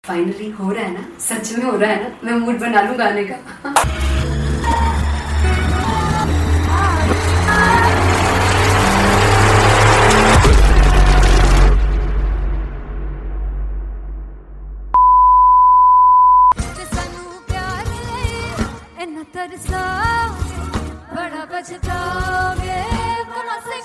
Finally हो रहा है ना, सच में हो रहा है ना, मैं मूड बना लूं गाने का। बड़ा बचताओगे बड़ा से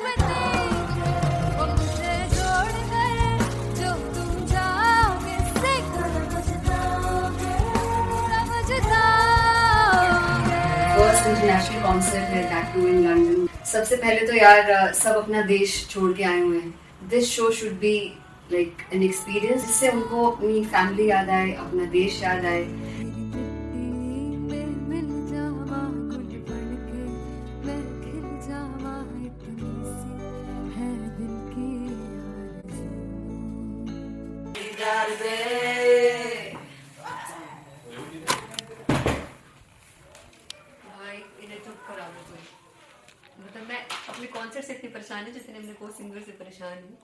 फर्स्ट इंटरनेशनल कॉन्सर्ट है, दैट टू इन लंदन। सबसे पहले तो यार सब अपना देश छोड़ के आए हुए हैं। This show should be like an experience, जिससे उनको अपनी फैमिली याद आए, अपना देश याद आए। मतलब मैं अपने कॉन्सर्ट से इतनी परेशान है जितने अपने को सिंगर से परेशान हूँ।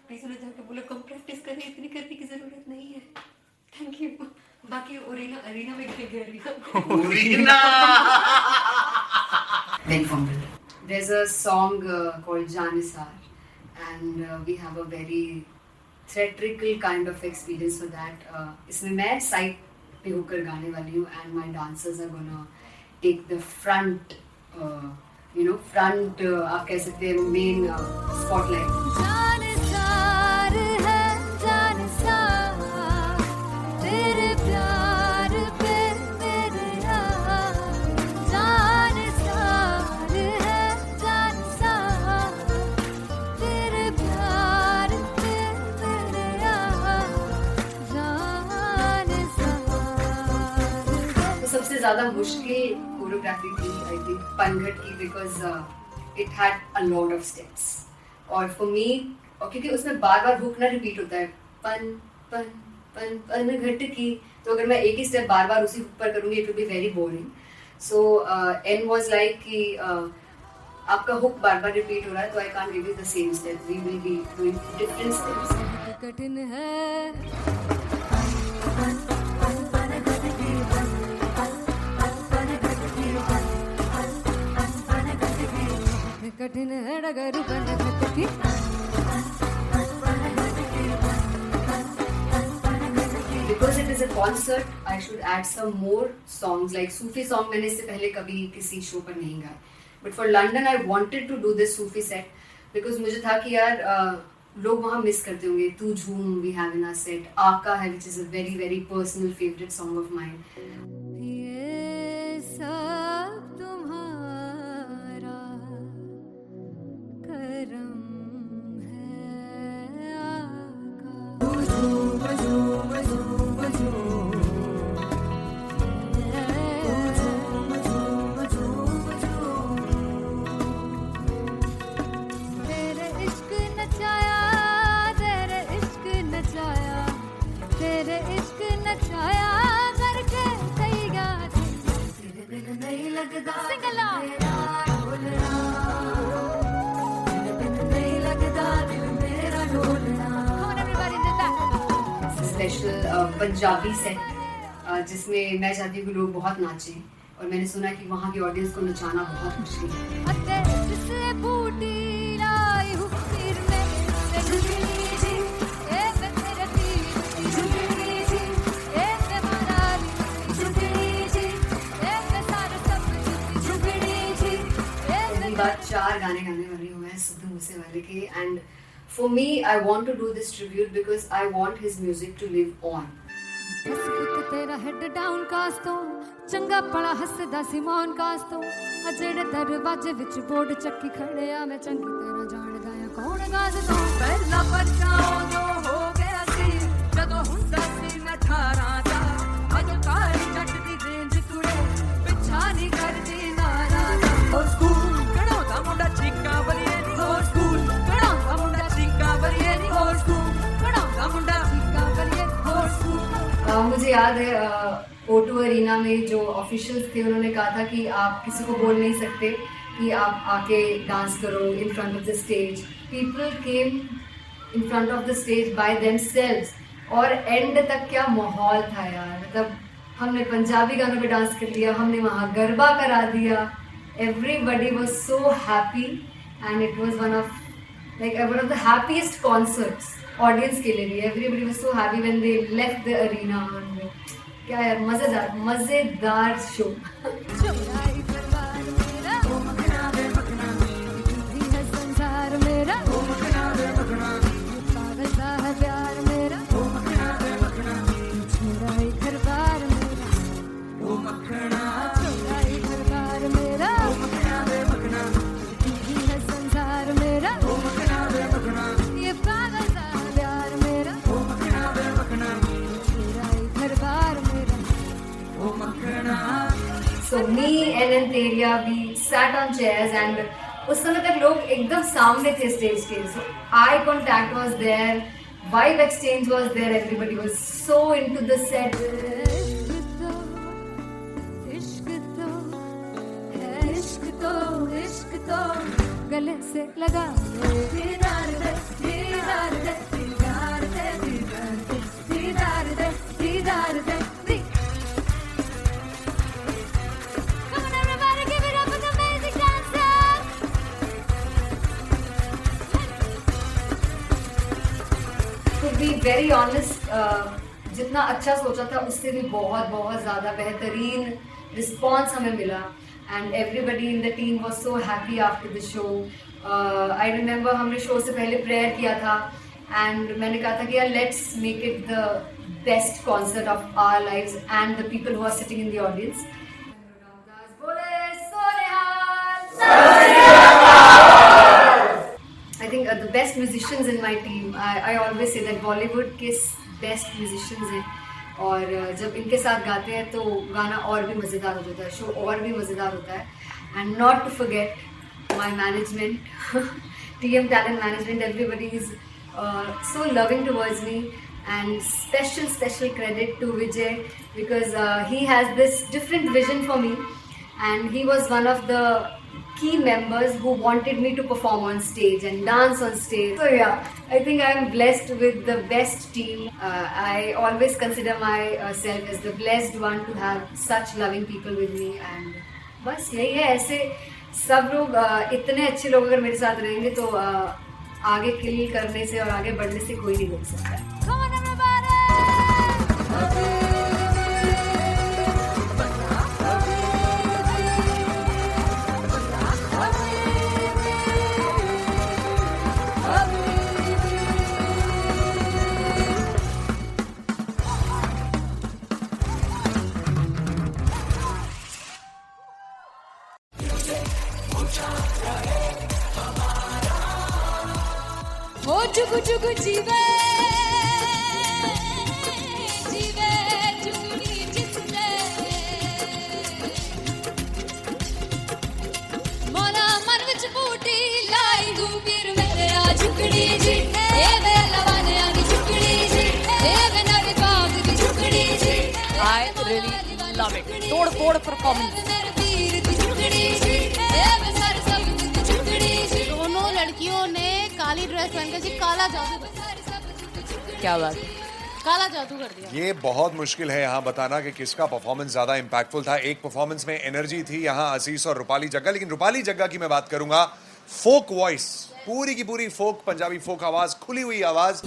प्लीज उन्हें जाके बोलो कम प्रैक्टिस करें, इतनी करने की जरूरत नहीं है। Thank you. बाकी अरीना में गए arena Very fumble. There's a song called Janisar, and we have a very theatrical kind of experience for that. इसमें मैं साइड पे होकर गाने वाली हूँ, and my dancers are gonna take the front, front आप कह सकते हैं main spotlight. सबसे ज्यादा मुश्किल कोरियोग्राफी थी आई थिंक पनघट की, because it had a lot of steps. और फॉर मी, और क्योंकि उसमें बार बार हुक ना रिपीट होता है, पन पन पन पनघट की, तो अगर मैं एक ही स्टेप बार बार उसी हुक पर करूंगी it will be very boring. So an was like कि आपका हुक बार बार रिपीट हो रहा है, तो I can't give you the same step, we will be doing different steps. कठिन है कठिन है डगर बनत की। Because it is a concert, I should add some more songs, like Sufi song मैंने इससे पहले कभी किसी शो पर नहीं गाए, but for London I wanted to do this Sufi set because मुझे था कि यार लोग वहाँ मिस करते होंगे। तू झूम we have in our set, आका है which is a very very personal favorite song of mine. ये सब तुम्हारा करम है आका। तेरे इश्क नचाया, तेरे इश्क नचाया, तेरे इश्क नचाया करके सैया तेरे बिन नहीं लगदा सिंगला स्पेशल पंजाबी सेट जिसमें मैं चाहती हूँ कि लोग बहुत नाचें, और मैंने सुना कि वहाँ की ऑडियंस को नचाना बहुत मुश्किल है। बात 4 गाने गाने वाली हूँ मैं सिद्धू मूसेवाले के, and for me I want to do this tribute because I want his music to live on. बस पुੱਤ तेरा हेड डाउन कास तो चंगा पड़ा हसदा सिमोन कास तो आ जेड़े दरवाजे विच बोर्ड चक्की खड़े आ मैं चंगी तरह जानदा आ कौन गाज तो पहला परचाओ जो हो गया सी जदों हुंदा सी मैं 18 दा अज काली जट दी रेंज कुड़े पिछा नहीं करदी नारा ओ स्कूल कढ़ाउंदा मुंडा चीका बलिए नी ओ स्कूल कढ़ाउंदा मुंडा चीका बलिए नी ओ स्कूल कढ़ाउंदा मुंडा चीका बलिए ओ स्कूल। मुझे याद है O2 अरीना में जो ऑफिशियल्स थे उन्होंने कहा था कि आप किसी को बोल नहीं सकते कि आप आके डांस करो in front of the stage. People came in front of the stage by themselves और एंड तक क्या माहौल था यार, मतलब हमने पंजाबी गानों पे डांस कर लिया, हमने वहाँ गरबा करा दिया, everybody was so happy and it was one of the happiest concerts audience के लिए भी. Everybody was so happy when they left the arena. और क्या यार, मजेदार show. So me and Antelia, we sat on chairs and उस समय तक लोग एकदम सामने थे स्टेज के. So eye contact was there, vibe exchange was there, everybody was so into the set. इश्क तो गले से लगा दीदार दे दीदार दे दीदार दे दीदार दे दीदार दे. To be very honest, जितना अच्छा सोचा था उससे भी बहुत ज़्यादा बेहतरीन रिस्पॉन्स हमें मिला. And everybody in the team was so happy after the show. I remember हमने शो से पहले प्रेयर किया था and मैंने कहा था कि यार let's make it the best concert of our lives and the people who are sitting in the audience. I think the best musicians in my team. I always say that Bollywood के best musicians हैं. और जब इनके साथ गाते हैं तो गाना और भी मज़ेदार हो जाता है, शो और भी मज़ेदार होता है. And not to forget my management, TM Talent Management, everybody is so loving towards me. And special credit to Vijay because he has this different vision for me and he was one of the key members who wanted me to perform on stage and dance on stage. So yeah, I think I am blessed with the best team. I always consider myself as the blessed one to have such loving people with me. And बस यही है, ऐसे सब लोग इतने अच्छे लोग अगर मेरे साथ रहेंगे तो आगे किल करने से और आगे बढ़ने से कोई नहीं रोक सकता. ओ जुगु जुगु जीवे जीवे जुगनी जिसने मोरा मन विच बूटी लाई गुबीर मेरे आ झुकड़ी जी ए वे लवाने आगी झुकड़ी जी ए वे नवी बाग की झुकड़ी जी. I really love it. तोड़ performance. दोनों लड़कियों ने काली ड्रेस पहनकर जी काला जादू, क्या बात, काला जादू कर दिया. ये बहुत मुश्किल है यहाँ बताना कि किसका परफॉर्मेंस ज्यादा इम्पैक्टफुल था. एक परफॉर्मेंस में एनर्जी थी यहाँ असीस और रूपाली जग्गा, लेकिन रूपाली जग्गा की मैं बात करूंगा, फोक वॉइस, पूरी की पूरी फोक, पंजाबी फोक आवाज, खुली हुई आवाज.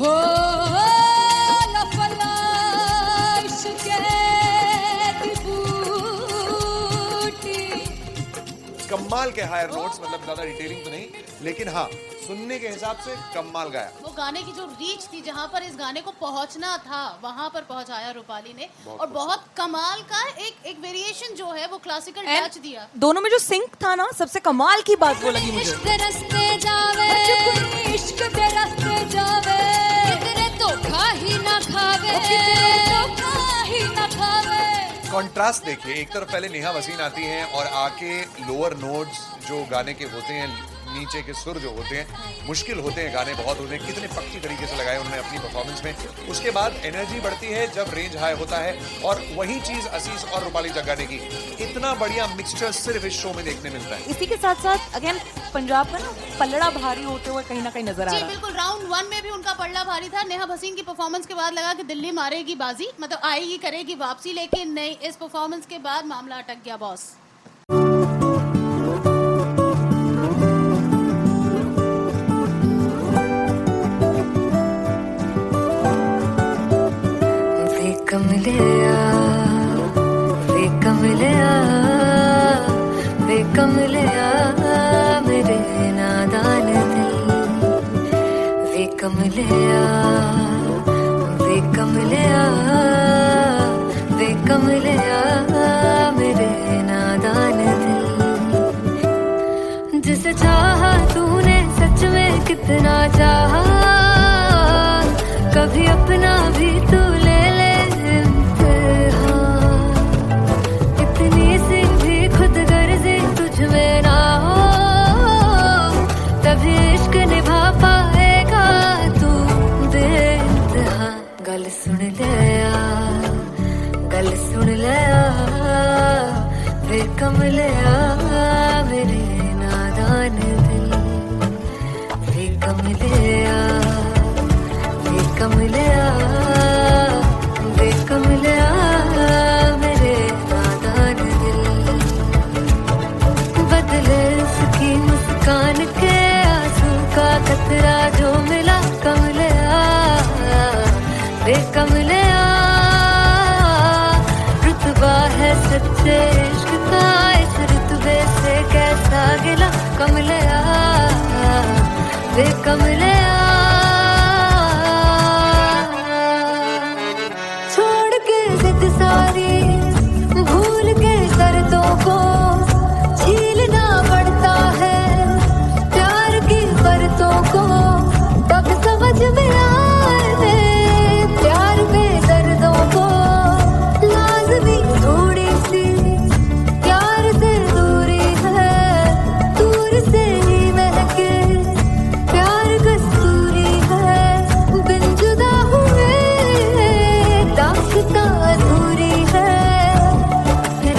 कमाल के हायर नोट्स, मतलब ज्यादा डिटेलिंग तो नहीं, लेकिन हाँ सुनने के हिसाब से कमाल गाया. वो गाने की जो रीच थी, जहाँ पर इस गाने को पहुँचना था वहाँ पर पहुँचाया रूपाली ने. और बहुत कमाल का एक वेरिएशन जो है वो क्लासिकल टच दिया. दोनों में जो सिंक था ना, सबसे कमाल की बात वो लगी मुझे. इश्क दे रस्ते जावे, इश्क दे रस्ते जावे, कितने धोखा ही ना खावे, धोखा ही ना खावे. कॉन्ट्रास्ट देखिए, एक तरफ पहले नेहा वसीन आती हैं और आके लोअर नोट्स जो गाने के होते हैं नीचे के सुर जो होते हैं मुश्किल होते हैं, गाने बहुत होते हैं, कितने पक्की तरीके से लगाए उन्होंने अपनी परफॉर्मेंस में। उसके बाद एनर्जी बढ़ती है जब रेंज हाई होता है, और वही चीज असीस और रूपाली जग्गा ने की। इतना बढ़िया मिक्सचर सिर्फ इस शो में देखने मिलता है। इसी के साथ साथ अगेन पंजाब का ना पल्लड़ा भारी होते हुए कहीं ना कहीं नजर आ जी रहा है। बिल्कुल, राउंड 1 में भी उनका पल्ला भारी था। नेहा भसीन की परफॉर्मेंस के बाद लगा कि दिल्ली मारेगी बाजी, मतलब आएगी करेगी वापसी, लेकिन नहीं, इस परफॉर्मेंस के बाद मामला अटक गया बॉस। मेरे नादान दिल वे कमलिया मेरे नादान दिल। जिसे चाहा तूने सच में कितना चाहा, कभी अपना भी तू ले ले इम्तिहान। इतनी सी भी खुद गर्जी तुझ में ना हो, तभी इश्क निभा पाएगा तू बेइंतहा। गल सुन लिया वे कमलिया मेरे नादान दिल वे कमलिया मेरे नादान दिल। बदले उसकी मुस्कान के आंसू का कतरा जो मिला कमलिया वे कमलिया। रुतबा है सच्चे इश्क का इस रुतबे से कैसा गिला कमलिया वे कमलिया। छोड़ के जिद सारी भूल के दर्दों को झीलना पड़ता है, प्यार की बरतों को तब समझ में आए। प्यार में दर्दों को लाज़मी थोड़ी सी प्यार से दूरी है, दूर से ही महके प्यार कस्तूरी है। बिन जुदा हुए दास्तां अधूरी है,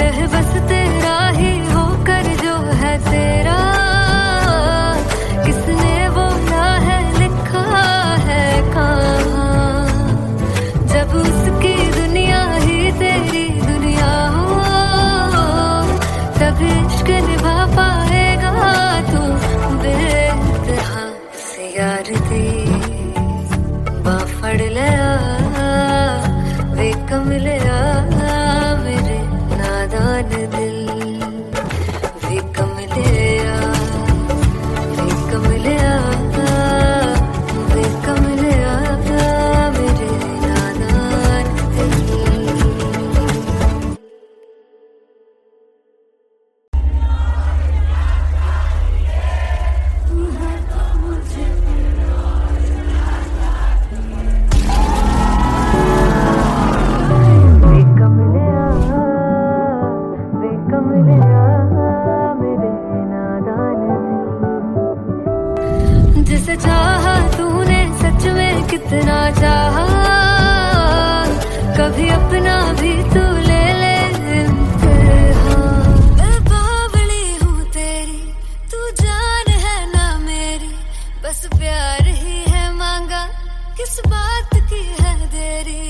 रह बस तेरा ही होकर जो है तेरा। किसने वो ना है लिखा है कहाँ, जब उसकी दुनिया ही तेरी दुनिया हो, तब इश्क निभा पाएगा तू बेइंतहा। से यार दी बाफड़ लिया वे कमलिया मेरे नादान दिल वे कमलिया वे कमलिया वे कमलिया मेरे नादान दिल। जिसे चाहा तूने सच में कितना चाहा, कभी अपना भी तू ले ले इम्तिहान। मैं बावली हूँ तेरी, तू जान है ना मेरी, बस प्यार ही है मांगा, किस बात की है देरी।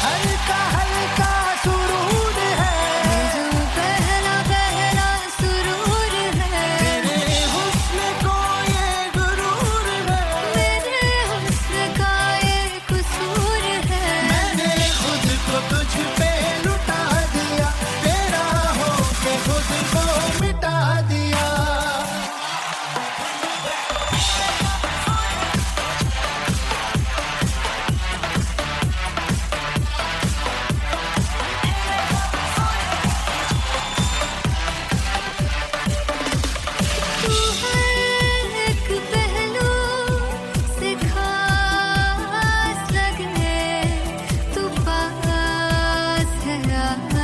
हल्का हल्का सुरूर है, जो पहला पहला सुरूर है, तेरे हुस्न को ये गुरूर है, मेरे हुस्न का ये कसूर है। मैंने खुद को तुझ पे लुटा दिया, तेरा होके खुद को मिटा दिया। तू हर एक पहलू से खास लगे, तू पास है आज,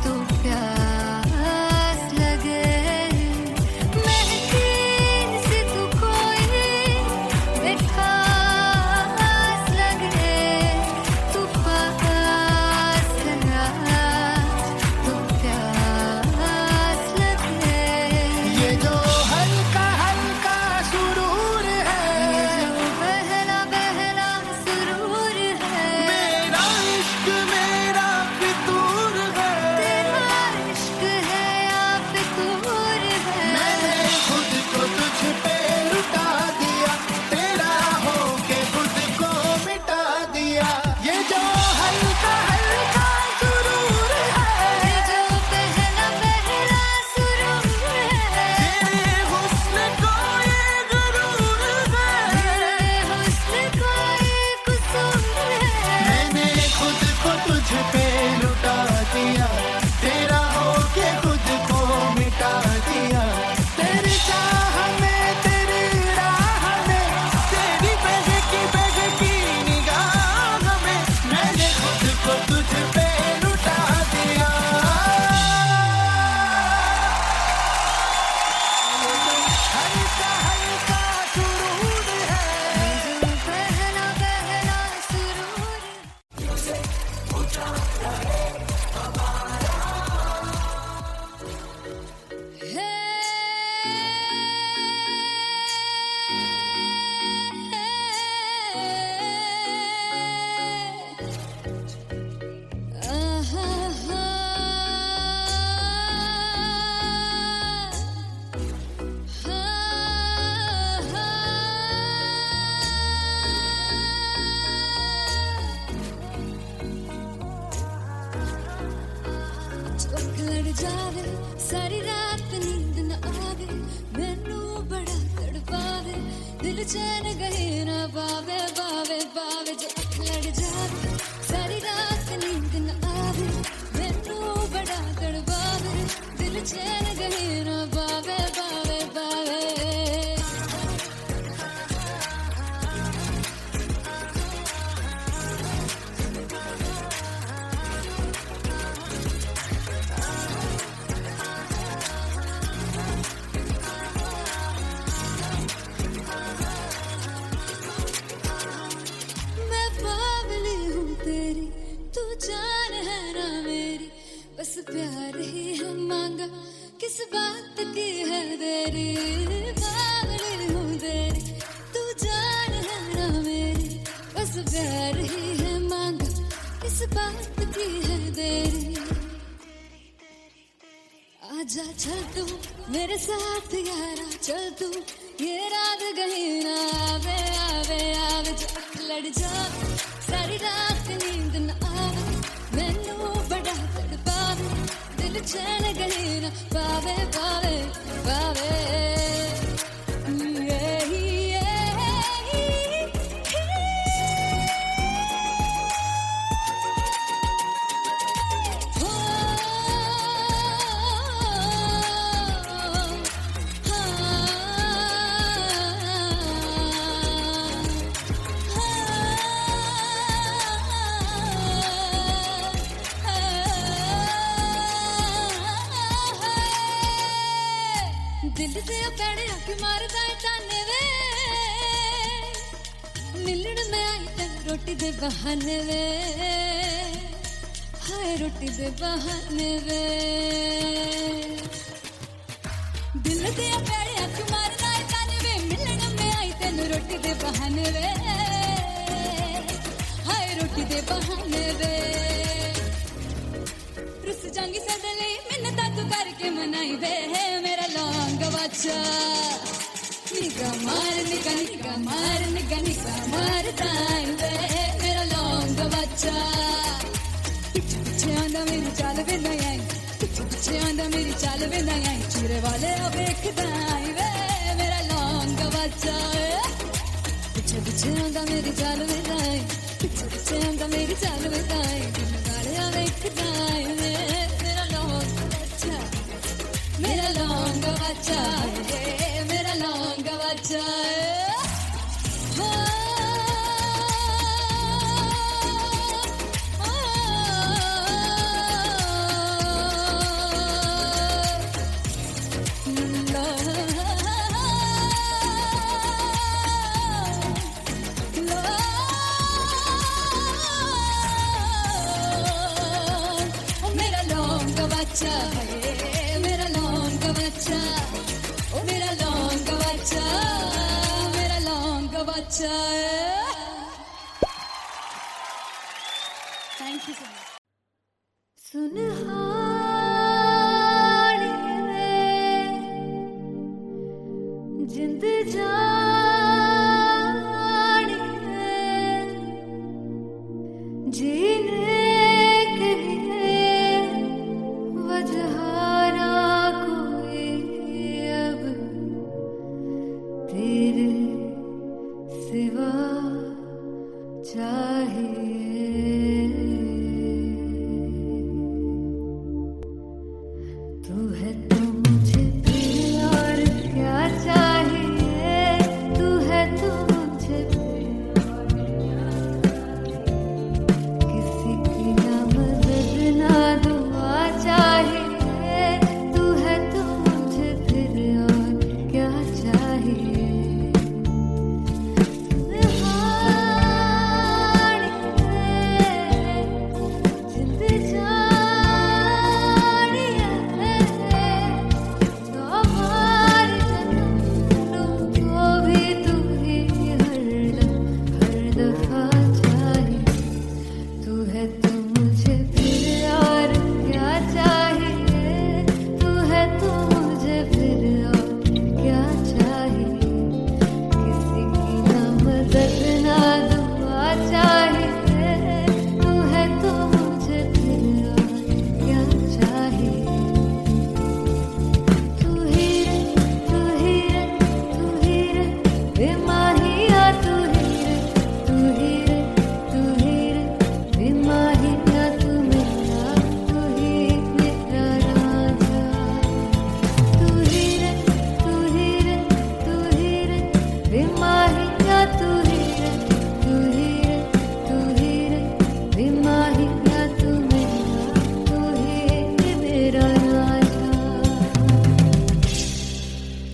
तू प्यास लगे। महकी सी तू कोई बेखास लगे, तू पास है आज, तू प्यास लगे। ये जो हल्का हल्का सुरूर है, जो पहला पहला सुरूर है, मेरा इश्क मेरा फितूर है, तेरा इश्क है या फितूर है। मैंने खुद को तुझ पे लुटा दिया, तेरा होके खुद को मिटा दिया। ये जो हल्का हल्का सुरूर है, जो पहला पहला सुरूर है, तेरे हुस्न को ये गुरूर है, मेरे हुस्न का ये कसूर है। मैंने खुद को तुझ पे लुटा दिया, तेरा होके खुद को मिटा दिया। तेरी चाह में तेरी राह में, तेरी बहकी निगाह में, मैंने खुद को तुझ पे लुटा दिया। हल्का हल्का सुरूर है, जो पहला पहला सुरूर है। चौक लड़ जावे, सारी रात नींद न आवे, मैनू बड़ा तड़पावे, दिल चैन गहे न पावे, पावे पावे। चौक लड़ जावे, सारी रात नींद न आवे, मैनू बड़ा तड़पावे, दिल चैन गहे न पावे, पावे पावे। मैं बावली हूँ तेरी, तू जान है ना मेरी, बस प्यार ही है मांगा, किस बात की है देरी। बावली हूँ तेरी, तू जान है ना मेरी, बस प्यार ही है मांगा, किस बात की है देरी। आजा चल तू मेरे साथ यारा, चल तू ये रात गही ना आवे, आवे आवे। चौक लड़ जावे, सारी रात नींद न आवे, मैनू बड़ा तड़पावे, दिल चैन गही ना पावे, पावे पावे। दिल से पैड़े आके मारदा है ताने वे, मिलन में आई तक रोटी दे बहाने वे, हाय रोटी दे बहाने वे। दिल से पैड़े आके मारदा है ताने वे, मिलन में आई तेन रोटी दे बहाने वे, हाय रोटी दे बहाने वे। के मनाई वे है मेरा लौंग बच्चा निगा मार ताई वे मेरा लौंग बच्चा पीछे आंदा मेरी चाल वे नहीं आई पीछे आंदा मेरी चाल वे नहीं आई चूरे वाले अब एक दाई वे मेरा लौंग बच्चा पीछे आंदा मेरी चाल वे नहीं आई पीछे आंदा मेरी चाल वे नहीं आई गाले अब एक दाई वे मेरा लौंग बच्चा मेरा लौंग बच्चा मेरा लौंग बच्चा मेरा लौंग बच्चा मेरा लौंग बच्चा ओ मेरा लौंग बच्चा मेरा लौंग बच्चा thank you so much Sunhani जिंद जानी जीने के लिए वजह ना कोई अब तेरे सिवा चाहिए तू है तो मुझे फिर और क्या चाहिए तू है तो मुझे फिर और क्या किसी की ना मदद ना दुआ चाहिए तू है तो मुझे फिर और क्या चाहिए जिंद जानिया तो हमारे जन्म को भी तू ही हर दफा चाहिए तू है तो मुझे फिर और क्या चाहिए तू है तो मुझे फिर और क्या चाहिए किसी की ना मदद ना दुआ चाहिए तू है तो मुझे फिर और क्या चाहिए तू ही रे बेमाहिया तू ही रे बेमाहिया तू मेरा राजा तू ही रे बेमाहिया तू ही रे बेमाहिया तू मेरा राजा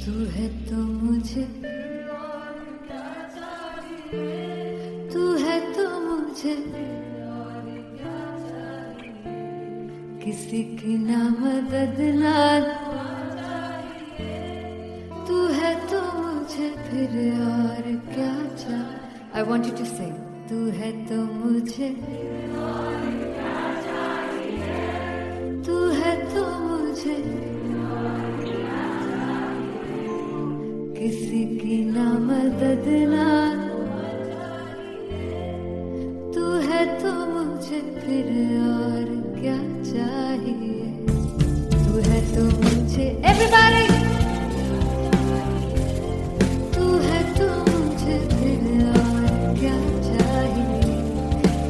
तू है तो मुझे तू है तो मुझे किसी की ना मदद ना तू है तो मुझे फिर और क्या चाहिए I want you to sing तू है तो मुझे तू है तो मुझे किसी की ना मदद ना तू है तो मुझे फिर और क्या चाहिए तू है तो मुझे everybody तू है तो मुझे फिर और क्या चाहिए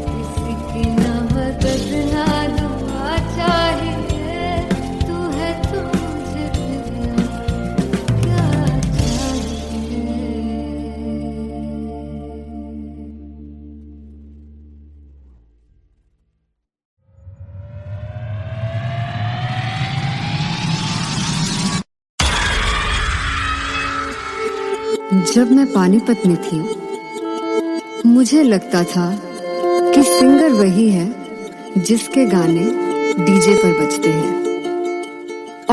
किसी की ना मदद ना दुआ चाहिए तू है तो मुझे फिर और क्या चाहिए जब मैं पानीपत में थी मुझे लगता था कि सिंगर वही है जिसके गाने डीजे पर बजते हैं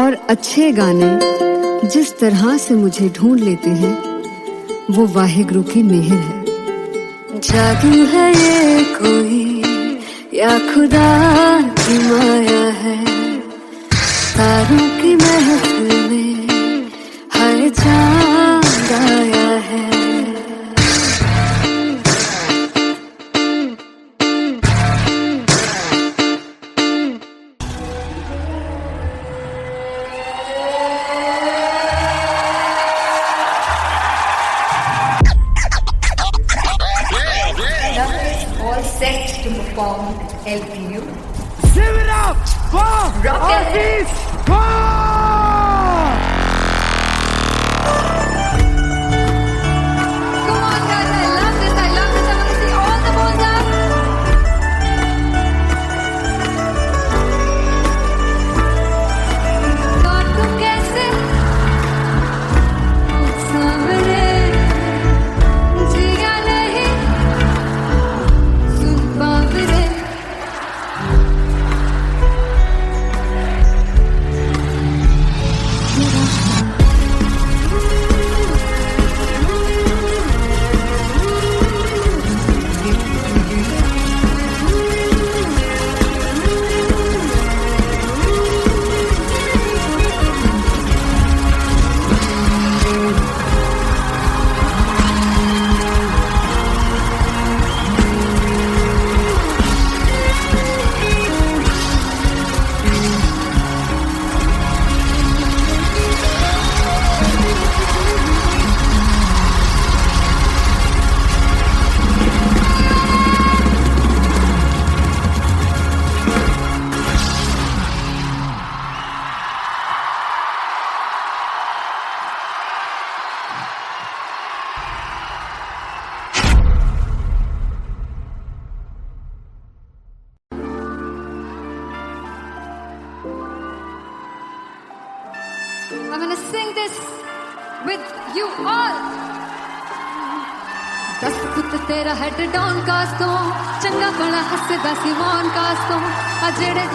और अच्छे गाने जिस तरह से मुझे ढूंढ लेते हैं वो वाहिगुरु की मेहर है जादू है ये कोई या खुदा की माया है तारों की महफिल में हर चांद आया है। All set to perform LPU. Give it up for Rocket. Aziz Khan! Come on guys, I love this, I love this. I want to see all the balls up. और तू कैसे सामने जिया नहीं सुन बाबरे। I'm gonna sing this with you all. दस पुत तेरा head down कास तो चंगा बड़ा हसदा सिमोन कास तो आ जेड़े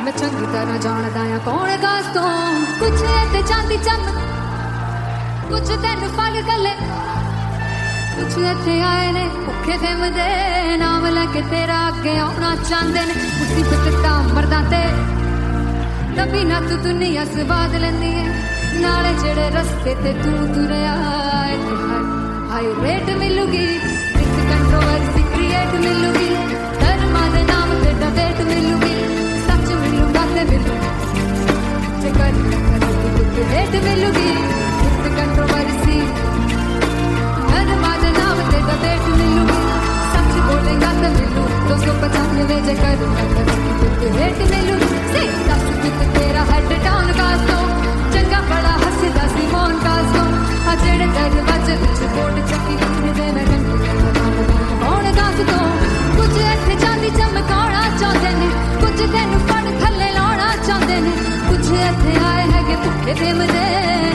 मैं चंगी तरह जानदा आ कौन कास तो कुछ ते चांदी चम कुछ तेन फल गले कुछ इत्थे आए ने भुखे फिमदे नाम लैके तेरा अगे आउणा चाहंदे ने मुसीबत तां मरदा ते तभी ना तू दुनिया स्वाद लेंदी है नाले जेड़े रस्ते ते तू तुरया हाई रेट मिलूगी विद कंट्रोवर्सी क्रिएट मिलूगी धर्मा दे नाम ते डिबेट मिलूगी सच मिलूगा ते मिलू जे कर रेट मिलूगी विद कंट्रोवर्सी धर्मा दे नाम ते डिबेट मिलूगी सच बोलेगा ते मिलू 295 जे कर रेट मिलूगी दस पुत तेरा हेड डाउन कास तो चंगा बड़ा हसदा सिमोन कास तो आ जेड़े दरवाजे विच बोर्ड चक्की दे मैं कौन कास तो कुछ इत्थे चांदी चमकाना चाहते ने कुछ तेनू फड़ थल्ले लाना चाहते ने कुछ इत्थे आए हैगे भुखे फिमदे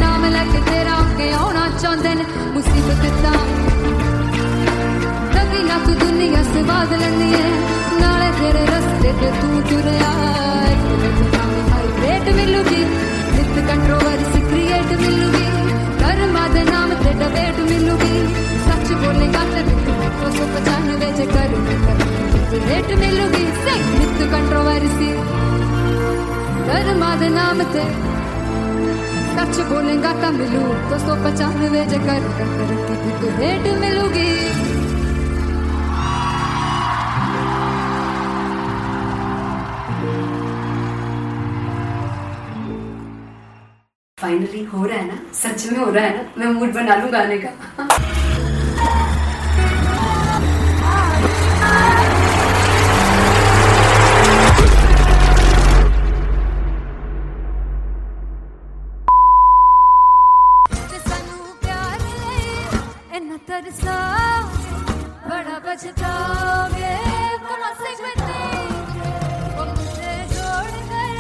नाम लैके तेरा अगे आउणा चाहते ने मुसीबत तां तभी ना तू दुनिया स्वाद लैंदी है नाले तेरे रस्ते ते तू तुरया रेट मिलूगी विद कंट्रोवर्सी क्रिएट मिलूगी धर्मा दे नाम ते डिबेट मिलूगी सच बोलेगा ते मिलू 295 जे कर रेट मिलूगी विद कंट्रोवर्सी धर्मा दे नाम ते सच बोलेगा ता मिलू 295 जे कर रेट मिलूगी। फाइनली हो रहा है ना, सच में हो रहा है ना, मैं मूड बना लूं गाने का। तरसा बड़ा पछताओगे मुझसे जोड़ कर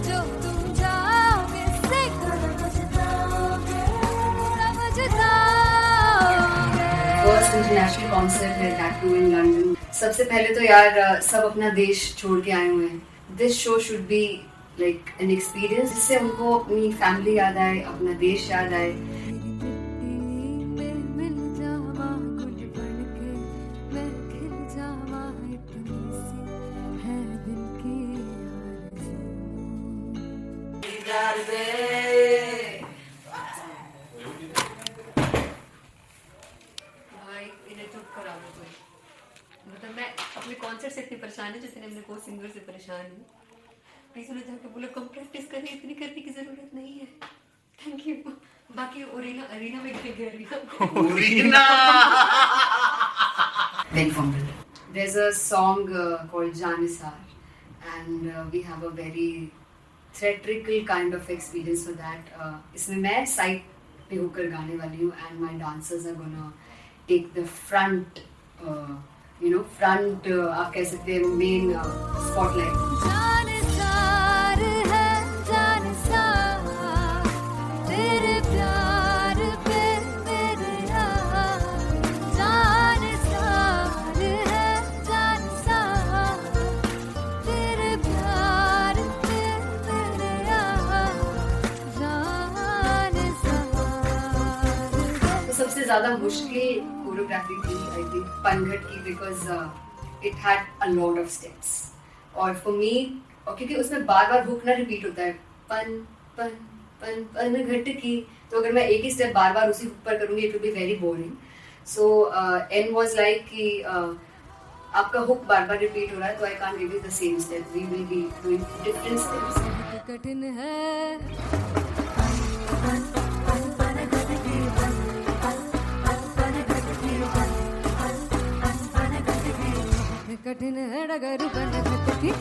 जो तुम जाओगे से पछताओगे फर्स्ट इंटरनेशनल कॉन्सर्ट है दैट टू इन लंदन। सबसे पहले तो यार सब अपना देश छोड़ के आए हुए हैं। This show should be like an experience जिससे उनको अपनी फैमिली याद आए, अपना देश याद आए। कॉन्सर्ट से इतनी परेशान है जितने हमने को सिंगर से परेशान हूँ। प्लीज उन्हें जाके बोलो कम प्रैक्टिस करें, इतनी करने की जरूरत नहीं है। Thank you. बाकी अरीना में गए arena Very fumble. There's a song called Janisar, and we have a very theatrical kind of experience for that. इसमें मैं side पे होकर गाने वाली हूँ, and my dancers are gonna take the front, आप कह सकते हैं main spotlight. जानसार है जानसार तेरे प्यार पे मेरे यार, जानसार है जानसार तेरे प्यार पे मेरे यार, जानसार है। तो सबसे ज्यादा मुश्किल कोरियोग्राफी थी आई थिंक पनघट की, because it had a lot of steps, और फॉर मी, और क्योंकि उसमें बार बार हुक ना रिपीट होता है, पन पन पन पनघट की, तो अगर मैं एक ही स्टेप बार बार उसी हुक पर करूंगी it will be very boring. So an was like कि आपका हुक बार बार रिपीट हो रहा है, तो I can't give you the same step, we will be doing different steps. कठिन है कठिन है डगर पनघट की,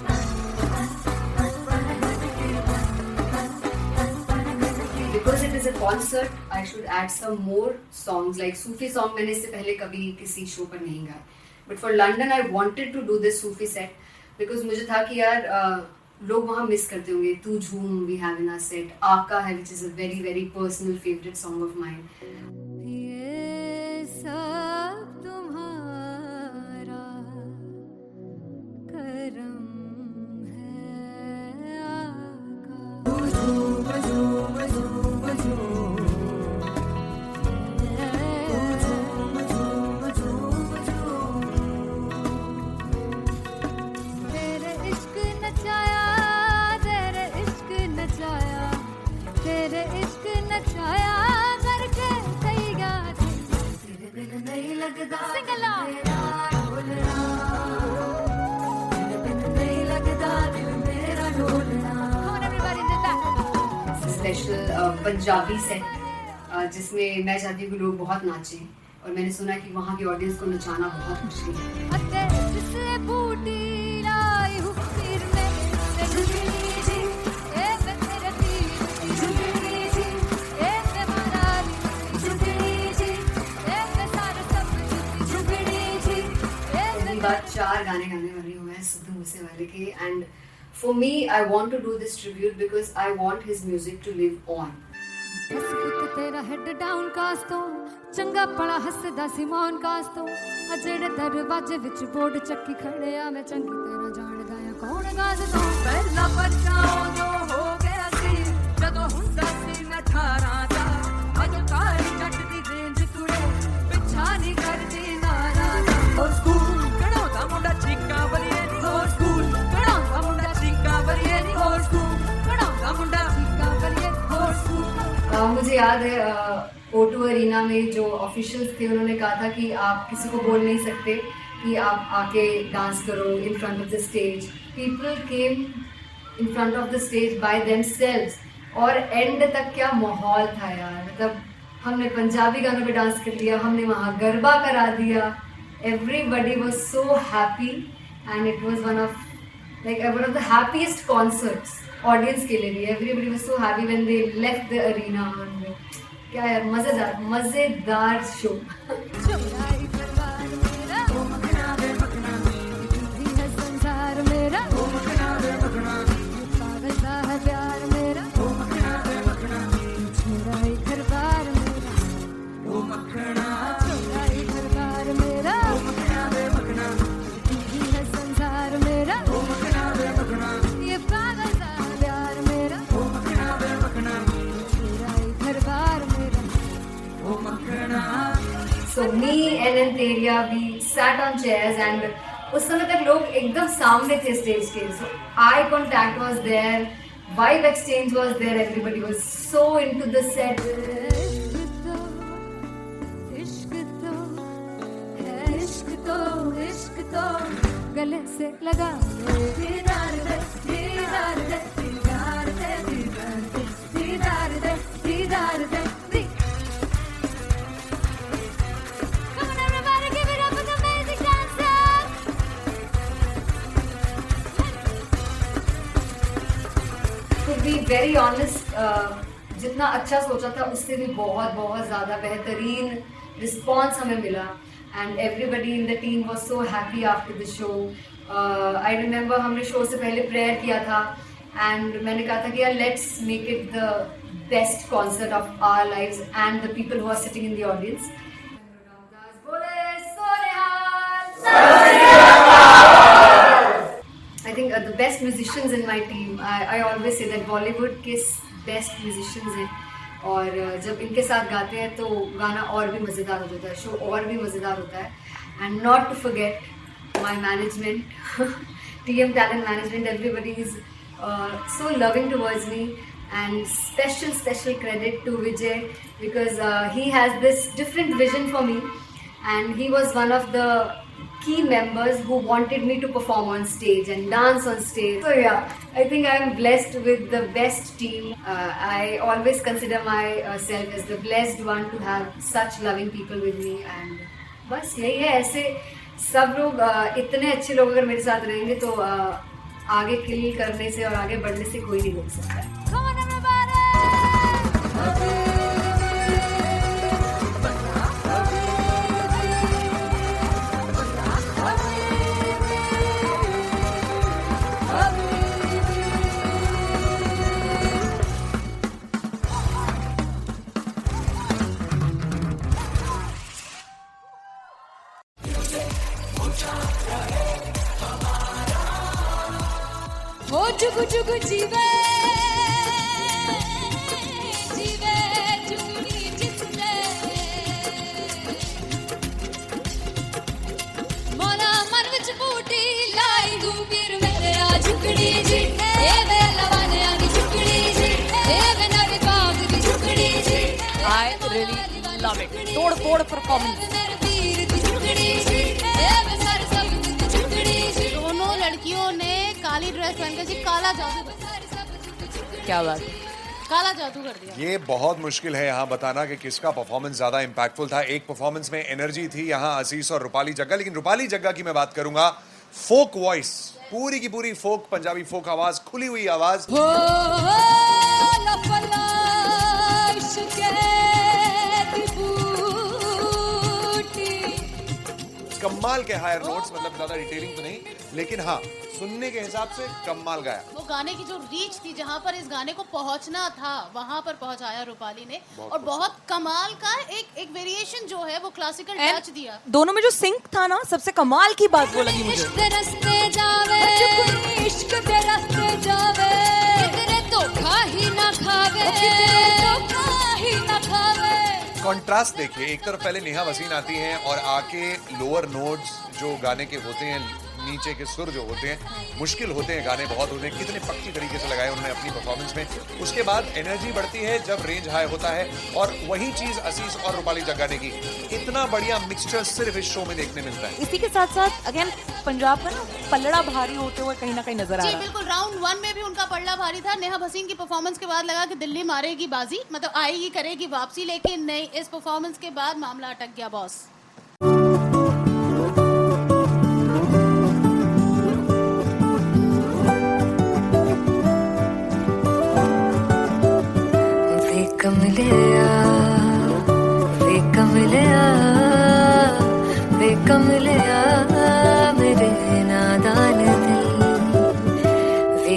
Because it is a concert, I should add some more songs. Like Sufi song मैंने इससे पहले कभी किसी शो पर नहीं गाया. But for London, I wanted to do this Sufi set because मुझे था कि यार लोग वहाँ मिस करते होंगे. तू झूम we have in our set. आका है which is a very very personal favorite song of mine. ये सब तुम्हारा करम है आका। तेरे इश्क नचाया तेरे इश्क नचाया तेरे इश्क नचाया करके तैयार तेरे बिन नहीं लगता सिंगला तेरे बिन नहीं लगता दिल मेरा ढोलना. Come on everybody do that. Special Punjabi set जिसमें मैं चाहती हूँ कि लोग बहुत नाचें, और मैंने सुना कि वहाँ की ऑडियंस को नचाना बहुत मुश्किल है. अते जिससे बूटी लाई हूँ सिर में ते झुकनी जी ए मैं तेरे दिल झुकनी जी ए मैं माराली झुकनी जी ए मैं सारे सब झुकनी जी ए पहली बार 4 गाने गाने वाली हूँ मैं सिद्धू मूसेवाले के, and for me I want to do this tribute because I want his music to live on. बस पुत तेरा हेड डाउन कास तो चंगा पड़ा हसदा सिमोन कास तो अजेड़े दरवाजे विच बोर्ड चक्की खड़े आ मैं चंगी तेरा जानदा आ कौन गाज तो पहला बच्चा जो हो गया सी जदों हुंदा सी मैं 18 दा अज काली जट दी रेंज कुड़े पिछा नहीं करदी नारा हो स्कूल कढ़ाउंदा मुंडा चीका बलिए नी हो स्कूल कढ़ाउंदा मुंडा चीका बलिए नी हो स्कूल कढ़ाउंदा मुंडा चीका बलिए हो स्कूल. मुझे याद है O2 अरीना में जो ऑफिशियल्स थे उन्होंने कहा था कि आप किसी को बोल नहीं सकते कि आप आके डांस करो in front of the stage. People came in front of the stage by themselves, और एंड तक क्या माहौल था यार. मतलब हमने पंजाबी गानों पे डांस कर लिया, हमने वहाँ गरबा करा दिया. Everybody was so happy and it was one of the happiest concerts audience के लिए भी. Everybody was so happy when they left the arena. क्या यार मजेदार शो. चुराई परवार मेरा ओ मखना दे मखना तू है संसार मेरा ओ मखना दे मखना पागल सा है प्यार मेरा ओ मखना दे मखना चुराई परवार मेरा ओ मखना चुराई परवार मेरा ओ मखना दे मखना तू है संसार मेरा ओ मखना दे मखना ये पागल सा है प्यार मेरा ओ मखना दे मखना चुराई परवार मेरा. So me and Anteria, we sat on chairs and उस समय तक लोग एकदम सामने थे स्टेज के. So eye contact was there, vibe exchange was there, everybody was so into the set. इश्क तो गले लगा ले दीदार दे दीदार दे दीदार दे दीदार दे दीदार दे दीदार दे दी Come on everybody give it up for the amazing dancers To be very honest, जितना अच्छा सोचा था उससे भी बहुत बहुत ज़्यादा बेहतरीन रिस्पॉन्स हमें मिला and everybody in the team was so happy after the show. I remember हमने शो से पहले प्रेयर किया था एंड मैंने कहा था कि यार let's make it the best concert of our lives and the people who are sitting in the audience. I think the best musicians in my team. I always say that Bollywood के best musicians हैं और जब इनके साथ गाते हैं तो गाना और भी मज़ेदार हो जाता है, शो और भी मज़ेदार होता है. And not to forget my management, TM Talent Management. Everybody is so loving towards me and special credit to Vijay because he has this different vision for me and he was one of the key members who wanted me to perform on stage and dance on stage. So yeah, I think I am blessed with the best team. I always consider myself as the blessed one to have such loving people with me and बस यही है. ऐसे सब लोग इतने अच्छे लोग अगर मेरे साथ रहेंगे तो आगे किल करने से और आगे बढ़ने से कोई नहीं रोक सकता है. Come on everybody हो जुगु जुगु जीवे जीवे जुगनी जिसने मोरा मन विच बूटी लाई गुबीर मेरे आ झुकड़ी जी ए वे लवाने आनी झुकड़ी जी ए वे नवी बाग दी झुकड़ी जी. I really love it. तोड़ फोड़ परफॉर्मेंस. मेरे वीर दी झुकड़ी जी ए वे सर सब दी झुकड़ी जी. दोनों लड़कियों ने काली ड्रेस पहनकर जी काला जादू कर दिया. क्या बात. काला जादू कर दिया. ये बहुत मुश्किल है यहाँ बताना कि किसका परफॉर्मेंस ज्यादा इंपैक्टफुल था. एक परफॉर्मेंस में एनर्जी थी यहाँ असीस और रूपाली जग्गा, लेकिन रूपाली जग्गा की मैं बात करूंगा. फोक वॉइस, पूरी की पूरी फोक, पंजाबी फोक आवाज, खुली हुई आवाज. हो लफला इश्क़े दी बूटी. कमाल के हायर नोट्स, मतलब ज्यादा डिटेलिंग तो नहीं, लेकिन हाँ सुनने के हिसाब से कमाल गाया. वो गाने की जो रीच थी, जहाँ पर इस गाने को पहुंचना था वहां पर पहुंचाया रूपाली ने. और बहुत कमाल का एक वेरिएशन जो है वो क्लासिकल टच दिया. दोनों में जो सिंक था ना, सबसे कमाल की बात वो लगी मुझे. इश्क दे रस्ते जावे इश्क दे रस्ते जावे कितने धोखा ही ना खावे धोखा ही ना खावे. कॉन्ट्रास्ट देखिए, एक तरफ पहले नेहा वसीन आती हैं और आके लोअर नोट्स जो गाने के होते हैं, नीचे के सुर जो होते हैं, मुश्किल होते हैं, गाने बहुत होते हैं, कितने पक्की तरीके से लगाए उन्होंने अपनी परफॉर्मेंस में. उसके बाद एनर्जी बढ़ती है जब रेंज हाई होता है और वही चीज असीस और रूपाली जग्गा ने की. इतना बढ़िया मिक्सचर सिर्फ इस शो में देखने मिलता है. इसी के साथ साथ अगेन पंजाब का ना पल्लड़ा भारी होते हुए कहीं ना कहीं नजर आ जी रहा है. बिल्कुल. राउंड 1 में भी उनका पल्ला भारी था. नेहा भसीन की परफॉर्मेंस के बाद लगा कि दिल्ली मारेगी बाजी, मतलब आएगी करेगी वापसी, लेकिन नहीं, इस परफॉर्मेंस के बाद मामला अटक गया बॉस. वे कमलिया मेरे नादान दिल. वे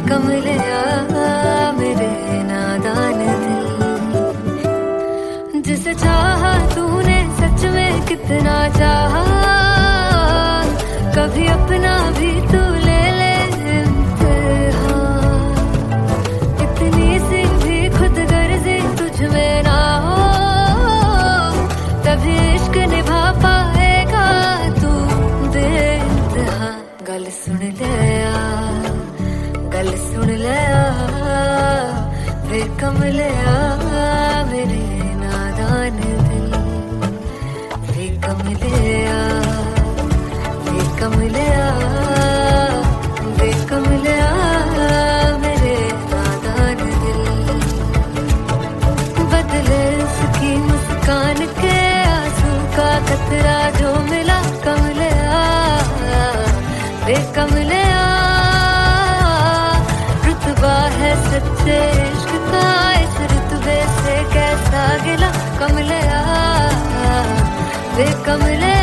कमलिया मेरे नादान दिल. जिसे चाहा तूने सच में कितना चाहा, कभी अपना भी तू ले ले इम्तिहान. इतनी सी भी खुद गर्जी तुझ में ना हो, तभी इश्क निभा पाएगा तू बेइंतहा. गल सुन लिया वे कमलिया मेरे नादान दिल. वे कमले